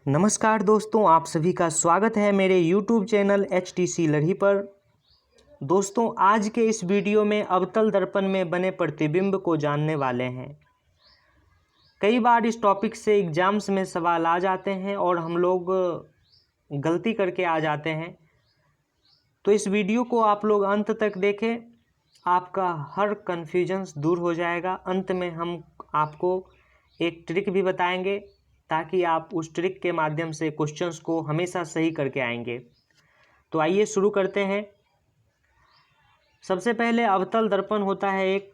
नमस्कार दोस्तों, आप सभी का स्वागत है मेरे YouTube चैनल HTC लड़ी पर। दोस्तों, आज के इस वीडियो में अवतल दर्पण में बने प्रतिबिंब को जानने वाले हैं। कई बार इस टॉपिक से एग्जाम्स में सवाल आ जाते हैं और हम लोग गलती करके आ जाते हैं, तो इस वीडियो को आप लोग अंत तक देखें, आपका हर कन्फ्यूजन्स दूर हो जाएगा। अंत में हम आपको एक ट्रिक भी बताएंगे ताकि आप उस ट्रिक के माध्यम से क्वेश्चंस को हमेशा सही करके आएंगे। तो आइए शुरू करते हैं। सबसे पहले अवतल दर्पण होता है एक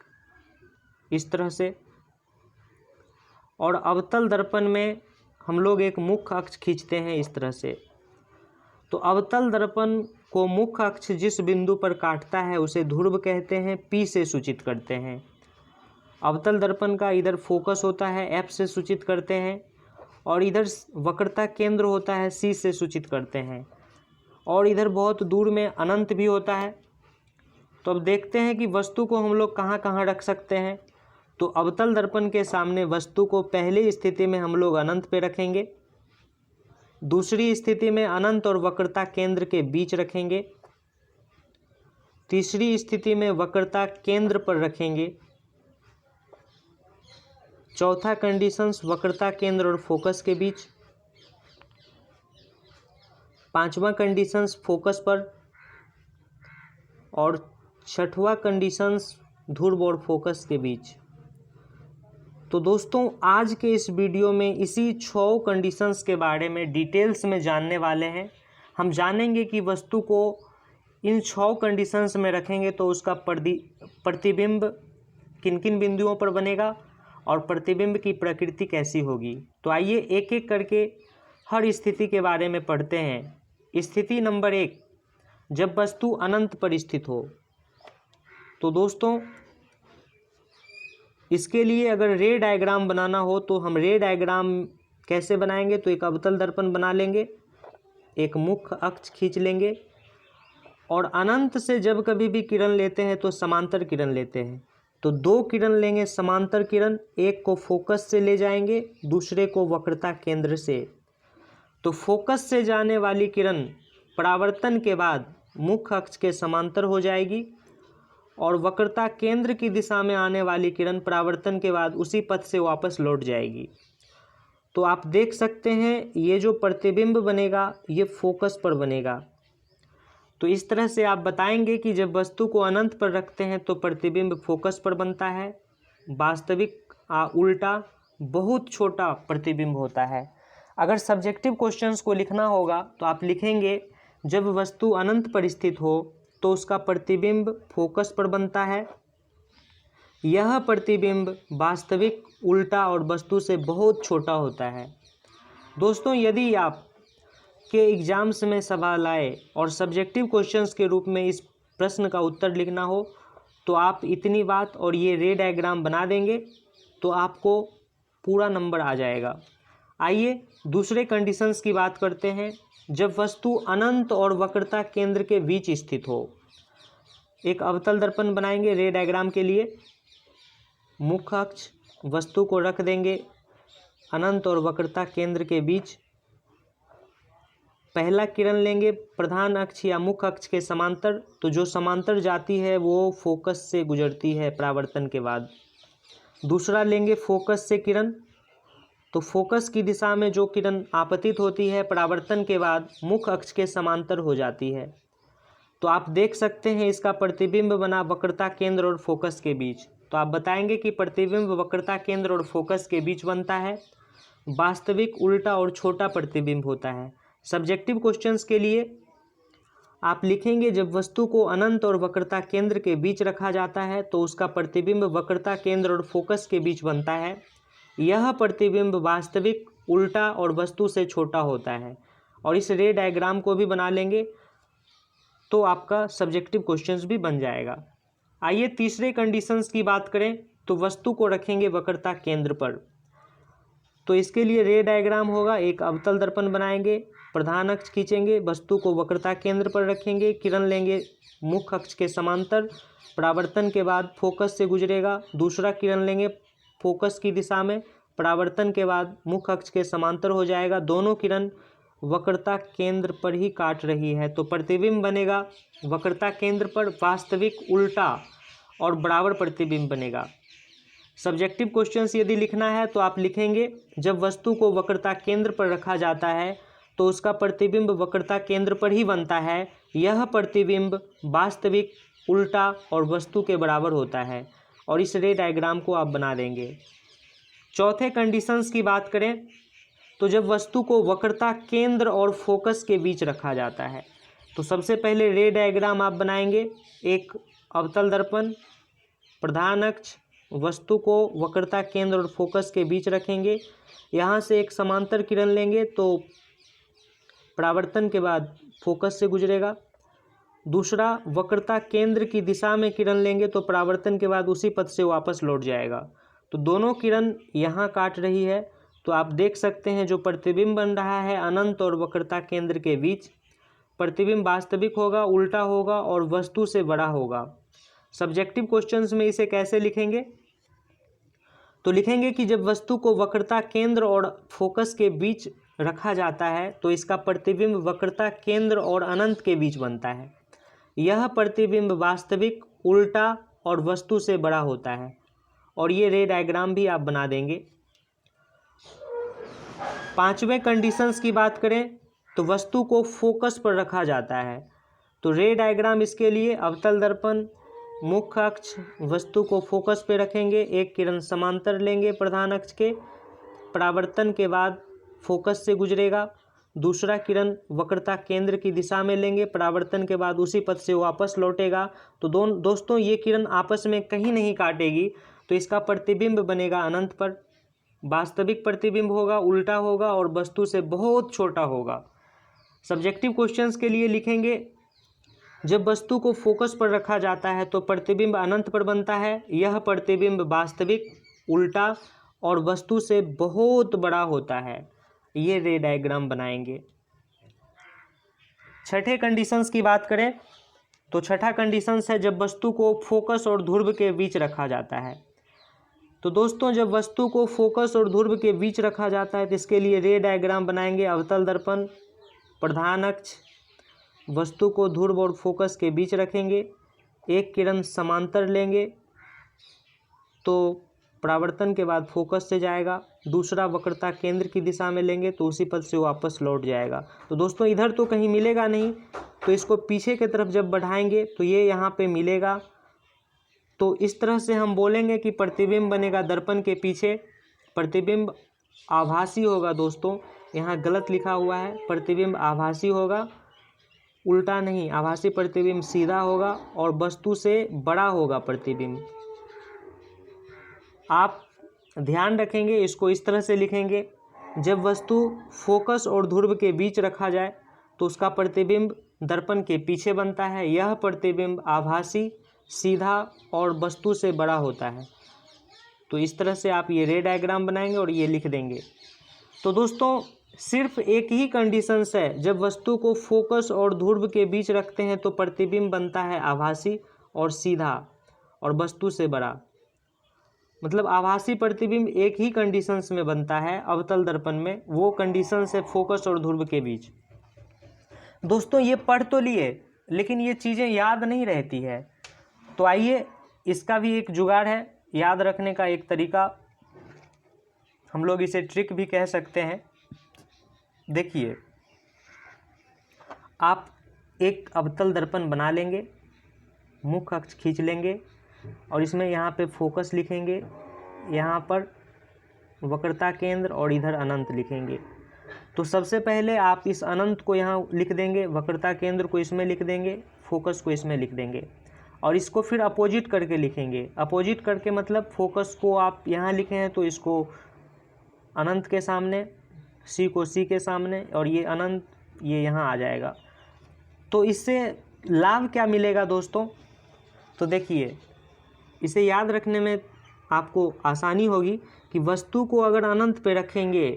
इस तरह से, और अवतल दर्पण में हम लोग एक मुख्य अक्ष खींचते हैं इस तरह से। तो अवतल दर्पण को मुख्य अक्ष जिस बिंदु पर काटता है उसे ध्रुव कहते हैं, P से सूचित करते हैं। अवतल दर्पण का इधर फोकस होता है, F से सूचित करते हैं, और इधर वक्रता केंद्र होता है, C से सूचित करते हैं, और इधर बहुत दूर में अनंत भी होता है। तो अब देखते हैं कि वस्तु को हम लोग कहाँ कहाँ रख सकते हैं। तो अवतल दर्पण के सामने वस्तु को पहली स्थिति में हम लोग अनंत पे रखेंगे, दूसरी स्थिति में अनंत और वक्रता केंद्र के बीच रखेंगे, तीसरी स्थिति में वक्रता केंद्र पर रखेंगे, चौथा कंडीशंस वक्रता केंद्र और फोकस के बीच, पांचवा कंडीशंस फोकस पर, और छठवां कंडीशंस ध्रुव और फोकस के बीच। तो दोस्तों, आज के इस वीडियो में इसी 6 कंडीशंस के बारे में डिटेल्स में जानने वाले हैं। हम जानेंगे कि वस्तु को इन 6 कंडीशंस में रखेंगे तो उसका प्रतिबिंब किन किन बिंदुओं पर बनेगा और प्रतिबिंब की प्रकृति कैसी होगी। तो आइए एक एक करके हर स्थिति के बारे में पढ़ते हैं। स्थिति नंबर 1, जब वस्तु अनंत पर स्थित हो। तो दोस्तों, इसके लिए अगर रे डायग्राम बनाना हो तो हम रे डायग्राम कैसे बनाएंगे। तो एक अवतल दर्पण बना लेंगे, एक मुख्य अक्ष खींच लेंगे, और अनंत से जब कभी भी किरण लेते हैं तो समांतर किरण लेते हैं। तो 2 किरण लेंगे समांतर किरण, एक को फोकस से ले जाएंगे, दूसरे को वक्रता केंद्र से। तो फोकस से जाने वाली किरण परावर्तन के बाद मुख्य अक्ष के समांतर हो जाएगी, और वक्रता केंद्र की दिशा में आने वाली किरण परावर्तन के बाद उसी पथ से वापस लौट जाएगी। तो आप देख सकते हैं ये जो प्रतिबिंब बनेगा ये फोकस पर बनेगा। तो इस तरह से आप बताएंगे कि जब वस्तु को अनंत पर रखते हैं तो प्रतिबिंब फोकस पर बनता है, वास्तविक उल्टा बहुत छोटा प्रतिबिंब होता है। अगर सब्जेक्टिव क्वेश्चंस को लिखना होगा तो आप लिखेंगे जब वस्तु अनंत पर स्थित हो तो उसका प्रतिबिंब फोकस पर बनता है। यह प्रतिबिंब वास्तविक उल्टा और वस्तु से बहुत छोटा होता है। दोस्तों, यदि आप के एग्जाम्स में सवाल आए और सब्जेक्टिव क्वेश्चंस के रूप में इस प्रश्न का उत्तर लिखना हो तो आप इतनी बात और ये रे डायग्राम बना देंगे तो आपको पूरा नंबर आ जाएगा। आइए दूसरे कंडीशंस की बात करते हैं। जब वस्तु अनंत और वक्रता केंद्र के बीच स्थित हो। एक अवतल दर्पण बनाएंगे रे डायग्राम के लिए, मुख्य अक्ष वस्तु को रख देंगे अनंत और वक्रता केंद्र के बीच। पहला किरण लेंगे प्रधान अक्ष या मुख्य अक्ष के समांतर, तो जो समांतर जाती है वो फोकस से गुजरती है परावर्तन के बाद। दूसरा लेंगे फोकस से किरण, तो फोकस की दिशा में जो किरण आपतित होती है परावर्तन के बाद मुख्य अक्ष के समांतर हो जाती है। तो आप देख सकते हैं इसका प्रतिबिंब बना वक्रता केंद्र और फोकस के बीच। तो आप बताएंगे कि प्रतिबिंब वक्रता केंद्र और फोकस के बीच बनता है, वास्तविक उल्टा और छोटा प्रतिबिंब होता है। सब्जेक्टिव क्वेश्चंस के लिए आप लिखेंगे जब वस्तु को अनंत और वक्रता केंद्र के बीच रखा जाता है तो उसका प्रतिबिंब वक्रता केंद्र और फोकस के बीच बनता है। यह प्रतिबिंब वास्तविक उल्टा और वस्तु से छोटा होता है। और इस रे डायग्राम को भी बना लेंगे तो आपका सब्जेक्टिव क्वेश्चंस भी बन जाएगा। आइए तीसरे कंडीशंस की बात करें। तो वस्तु को रखेंगे वक्रता केंद्र पर। तो इसके लिए रे डायग्राम होगा, एक अवतल दर्पण बनाएंगे, प्रधान अक्ष खींचेंगे, वस्तु को वक्रता केंद्र पर रखेंगे, किरण लेंगे मुख्य अक्ष के समांतर, परावर्तन के बाद फोकस से गुजरेगा। दूसरा किरण लेंगे फोकस की दिशा में, परावर्तन के बाद मुख्य अक्ष के समांतर हो जाएगा। दोनों किरण वक्रता केंद्र पर ही काट रही है, तो प्रतिबिंब बनेगा वक्रता केंद्र पर, वास्तविक उल्टा और बराबर प्रतिबिंब बनेगा। सब्जेक्टिव क्वेश्चंस यदि लिखना है तो आप लिखेंगे जब वस्तु को वक्रता केंद्र पर रखा जाता है तो उसका प्रतिबिंब वक्रता केंद्र पर ही बनता है। यह प्रतिबिंब वास्तविक उल्टा और वस्तु के बराबर होता है, और इस रे डायग्राम को आप बना देंगे। चौथे कंडीशंस की बात करें तो जब वस्तु को वक्रता केंद्र और फोकस के बीच रखा जाता है तो सबसे पहले रे डायग्राम आप बनाएंगे। एक अवतल दर्पण, प्रधान अक्ष, वस्तु को वक्रता केंद्र और फोकस के बीच रखेंगे। यहाँ से एक समांतर किरण लेंगे तो परावर्तन के बाद फोकस से गुजरेगा। दूसरा, वक्रता केंद्र की दिशा में किरण लेंगे तो परावर्तन के बाद उसी पथ से वापस लौट जाएगा। तो दोनों किरण यहाँ काट रही है, तो आप देख सकते हैं जो प्रतिबिंब बन रहा है अनंत और वक्रता केंद्र के बीच, प्रतिबिंब वास्तविक होगा, उल्टा होगा और वस्तु से बड़ा होगा। सब्जेक्टिव क्वेश्चंस में इसे कैसे लिखेंगे? तो लिखेंगे कि जब वस्तु को वक्रता केंद्र और फोकस के बीच रखा जाता है तो इसका प्रतिबिंब वक्रता केंद्र और अनंत के बीच बनता है। यह प्रतिबिंब वास्तविक, उल्टा और वस्तु से बड़ा होता है, और ये रे डायग्राम भी आप बना देंगे। पांचवें कंडीशंस की बात करें तो वस्तु को फोकस पर रखा जाता है, तो रे डायग्राम इसके लिए अवतल दर्पण, मुख्य अक्ष, वस्तु को फोकस पे रखेंगे, एक किरण समांतर लेंगे प्रधान अक्ष के, परावर्तन के बाद फोकस से गुजरेगा। दूसरा किरण वक्रता केंद्र की दिशा में लेंगे, परावर्तन के बाद उसी पथ से वापस लौटेगा। तो दोस्तों ये किरण आपस में कहीं नहीं काटेगी, तो इसका प्रतिबिंब बनेगा अनंत पर, वास्तविक प्रतिबिंब होगा, उल्टा होगा और वस्तु से बहुत छोटा होगा। सब्जेक्टिव क्वेश्चंस के लिए लिखेंगे जब वस्तु को फोकस पर रखा जाता है तो प्रतिबिंब अनंत पर बनता है। यह प्रतिबिंब वास्तविक, उल्टा और वस्तु से बहुत बड़ा होता है। ये रे डायग्राम बनाएंगे। छठे कंडीशंस की बात करें तो छठा कंडीशंस है जब वस्तु को फोकस और ध्रुव के बीच रखा जाता है। तो दोस्तों जब वस्तु को फोकस और ध्रुव के बीच रखा जाता है तो इसके लिए रे डायग्राम बनाएंगे। अवतल दर्पण, प्रधान अक्ष, वस्तु को ध्रुव और फोकस के बीच रखेंगे, एक किरण समांतर लेंगे तो परावर्तन के बाद फोकस से जाएगा। दूसरा वक्रता केंद्र की दिशा में लेंगे तो उसी पथ से वापस लौट जाएगा। तो दोस्तों इधर तो कहीं मिलेगा नहीं, तो इसको पीछे की तरफ जब बढ़ाएंगे तो ये यहाँ पे मिलेगा। तो इस तरह से हम बोलेंगे कि प्रतिबिंब बनेगा दर्पण के पीछे, प्रतिबिंब आभासी होगा। दोस्तों यहाँ गलत लिखा हुआ है, प्रतिबिंब आभासी होगा, उल्टा नहीं। आभासी प्रतिबिंब सीधा होगा और वस्तु से बड़ा होगा प्रतिबिंब। आप ध्यान रखेंगे, इसको इस तरह से लिखेंगे, जब वस्तु फोकस और ध्रुव के बीच रखा जाए तो उसका प्रतिबिंब दर्पण के पीछे बनता है। यह प्रतिबिंब आभासी, सीधा और वस्तु से बड़ा होता है। तो इस तरह से आप ये रे डायग्राम बनाएंगे और ये लिख देंगे। तो दोस्तों सिर्फ एक ही कंडीशंस है, जब वस्तु को फोकस और ध्रुव के बीच रखते हैं तो प्रतिबिंब बनता है आभासी और सीधा और वस्तु से बड़ा। मतलब आभासी प्रतिबिंब एक ही कंडीशंस में बनता है अवतल दर्पण में, वो कंडीशंस है फोकस और ध्रुव के बीच। दोस्तों ये पढ़ तो लिए लेकिन ये चीज़ें याद नहीं रहती है, तो आइए इसका भी एक जुगाड़ है याद रखने का, एक तरीका, हम लोग इसे ट्रिक भी कह सकते हैं। देखिए, आप एक अवतल दर्पण बना लेंगे, मुख्य अक्ष खींच लेंगे और इसमें यहाँ पे फोकस लिखेंगे, यहाँ पर वक्रता केंद्र और इधर अनंत लिखेंगे। तो सबसे पहले आप इस अनंत को यहाँ लिख देंगे, वक्रता केंद्र को इसमें लिख देंगे, फोकस को इसमें लिख देंगे और इसको फिर अपोजिट करके लिखेंगे। अपोजिट करके मतलब फोकस को आप यहाँ लिखे हैं तो इसको अनंत के सामने, सी को सी के सामने और ये अनंत ये यहाँ आ जाएगा। तो इससे लाभ क्या मिलेगा दोस्तों? तो देखिए, इसे याद रखने में आपको आसानी होगी कि वस्तु को अगर अनंत पे रखेंगे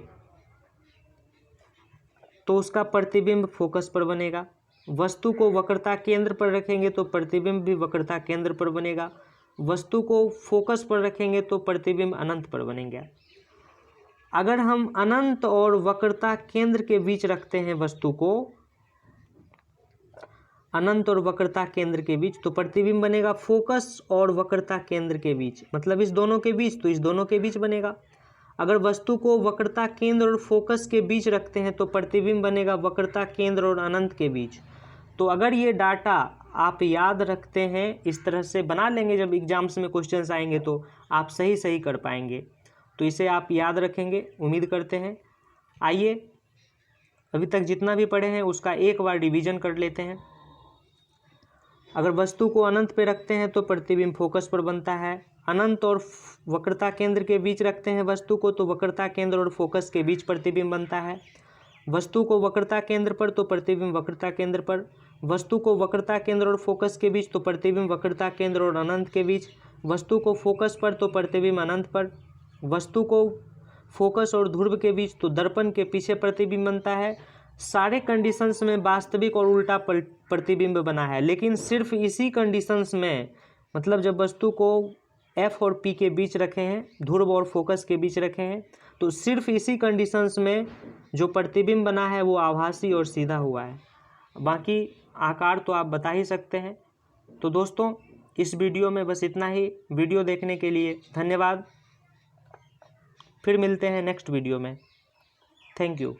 तो उसका प्रतिबिंब फोकस पर बनेगा, वस्तु को वक्रता केंद्र पर रखेंगे तो प्रतिबिंब भी वक्रता केंद्र पर बनेगा, वस्तु को फोकस पर रखेंगे तो प्रतिबिंब अनंत पर बनेगा। अगर हम अनंत और वक्रता केंद्र के बीच रखते हैं वस्तु को, अनंत और वक्रता केंद्र के बीच, तो प्रतिबिंब बनेगा फोकस और वक्रता केंद्र के बीच, मतलब इस दोनों के बीच, तो इस दोनों के बीच बनेगा। अगर वस्तु को वक्रता केंद्र और फोकस के बीच रखते हैं तो प्रतिबिंब बनेगा वक्रता केंद्र और अनंत के बीच। तो अगर ये डाटा आप याद रखते हैं, इस तरह से बना लेंगे, जब एग्जाम्स में क्वेश्चंस आएंगे तो आप सही सही कर पाएंगे। तो इसे आप याद रखेंगे, उम्मीद करते हैं। आइए अभी तक जितना भी पढ़े हैं उसका एक बार रिवीजन कर लेते हैं। अगर वस्तु को अनंत पे रखते हैं तो प्रतिबिंब फोकस पर बनता है। अनंत और वक्रता केंद्र के बीच रखते हैं वस्तु को तो वक्रता केंद्र और फोकस के बीच प्रतिबिंब बनता है। वस्तु को वक्रता केंद्र पर तो प्रतिबिंब वक्रता केंद्र पर। वस्तु को वक्रता केंद्र और फोकस के बीच तो प्रतिबिंब वक्रता केंद्र और अनंत के बीच। वस्तु को फोकस पर तो प्रतिबिंब अनंत पर। वस्तु को फोकस और ध्रुव के बीच तो दर्पण के पीछे प्रतिबिंब बनता है। सारे कंडीशंस में वास्तविक और उल्टा प्रतिबिंब बना है, लेकिन सिर्फ इसी कंडीशंस में, मतलब जब वस्तु को एफ और पी के बीच रखे हैं, ध्रुव और फोकस के बीच रखे हैं, तो सिर्फ इसी कंडीशंस में जो प्रतिबिंब बना है वो आभासी और सीधा हुआ है। बाकी आकार तो आप बता ही सकते हैं। तो दोस्तों इस वीडियो में बस इतना ही। वीडियो देखने के लिए धन्यवाद। फिर मिलते हैं नेक्स्ट वीडियो में। Thank you.